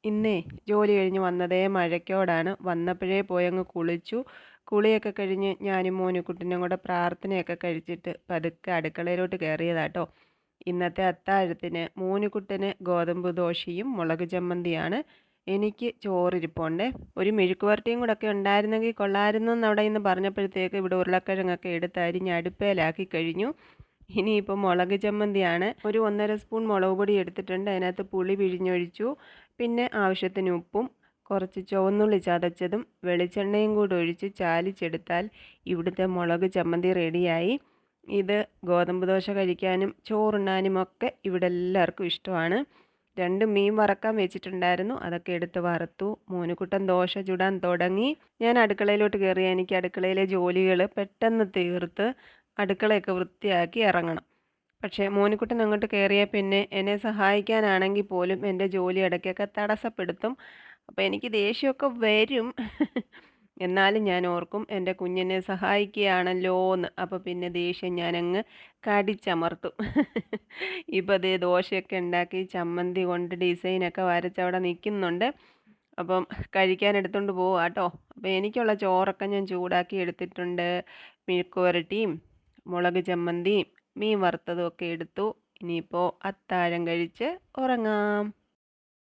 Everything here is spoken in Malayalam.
ഇന്നേ ജോലി കഴിഞ്ഞ് വന്നതേ മഴയ്ക്കോടാണ്. വന്നപ്പോഴേ പോയങ്ങ് കുളിച്ചു. കുളിയൊക്കെ കഴിഞ്ഞ് ഞാനും മോനുകുട്ടനും കൂടെ പ്രാർത്ഥനയൊക്കെ കഴിച്ചിട്ട് പതുക്കെ അടുക്കളയിലോട്ട് കയറിയതാട്ടോ. ഇന്നത്തെ അത്താഴത്തിന് മോനുകുട്ടന് ഗോതമ്പ് ദോശയും മുളക് ചമ്മന്തിയാണ്. എനിക്ക് ചോറിരിപ്പുണ്ടേ. ഒരു മെഴുക്ക് വരട്ടിയും കൂടെ ഒക്കെ ഉണ്ടായിരുന്നെങ്കിൽ കൊള്ളായിരുന്നെന്ന് അവിടെ നിന്ന് പറഞ്ഞപ്പോഴത്തേക്ക് ഇവിടെ ഉരുളക്കിഴങ്ങൊക്കെ എടുത്ത് അരിഞ്ഞ് അടുപ്പേലാക്കി കഴിഞ്ഞു. ഇനിയിപ്പോൾ മുളക് ചമ്മന്തിയാണ്. ഒരു 1½ സ്പൂൺ മുളക് പൊടി എടുത്തിട്ടുണ്ട്. അതിനകത്ത് പുളി പിഴിഞ്ഞൊഴിച്ചു. പിന്നെ ആവശ്യത്തിന് ഉപ്പും കുറച്ച് ചുവന്നുള്ളി ചതച്ചതും വെളിച്ചെണ്ണയും കൂടി ഒഴിച്ച് ചാലിച്ചെടുത്താൽ ഇവിടുത്തെ മുളക് ചമ്മന്തി റെഡിയായി. ഇത് ഗോതമ്പ് ദോശ കഴിക്കാനും ചോറുണ്ണാനും ഒക്കെ ഇവിടെ എല്ലാവർക്കും ഇഷ്ടമാണ്. 2 മീൻ വറക്കാൻ വെച്ചിട്ടുണ്ടായിരുന്നു. അതൊക്കെ എടുത്ത് വറുത്തു. മോനുകുട്ടൻ ദോശ ചുടാൻ തുടങ്ങി. ഞാൻ അടുക്കളയിലോട്ട് കയറി. എനിക്ക് അടുക്കളയിലെ ജോലികൾ പെട്ടെന്ന് തീർത്ത് അടുക്കളയൊക്കെ വൃത്തിയാക്കി ഇറങ്ങണം. പക്ഷേ മോനുകുട്ടൻ അങ്ങോട്ട് കയറിയാൽ പിന്നെ എന്നെ സഹായിക്കാനാണെങ്കിൽ പോലും എൻ്റെ ജോലി ഇടയ്ക്കൊക്കെ തടസ്സപ്പെടുത്തും. അപ്പോൾ എനിക്ക് ദേഷ്യമൊക്കെ വരും. എന്നാലും ഞാൻ ഓർക്കും എൻ്റെ കുഞ്ഞിനെ സഹായിക്കുകയാണല്ലോ എന്ന്. അപ്പോൾ പിന്നെ ദേഷ്യം ഞാനങ്ങ് കടിച്ചമർത്തും. ഇപ്പോൾ ദേ ദോശയൊക്കെ ഉണ്ടാക്കി ചമ്മന്തി കൊണ്ട് ഡിസൈനൊക്കെ വരച്ചവിടെ നിൽക്കുന്നുണ്ട്. അപ്പം കഴിക്കാൻ എടുത്തുകൊണ്ട് പോവാ കേട്ടോ. അപ്പോൾ എനിക്കുള്ള ചോറൊക്കെ ഞാൻ ചൂടാക്കി എടുത്തിട്ടുണ്ട്. മെഴുക്ക് പുരട്ടിയും മുളക് ചമ്മന്തിയും മീൻ വറുത്തതും ഒക്കെ എടുത്തു. ഇനിയിപ്പോൾ അത്താഴം കഴിച്ച് ഉറങ്ങാം.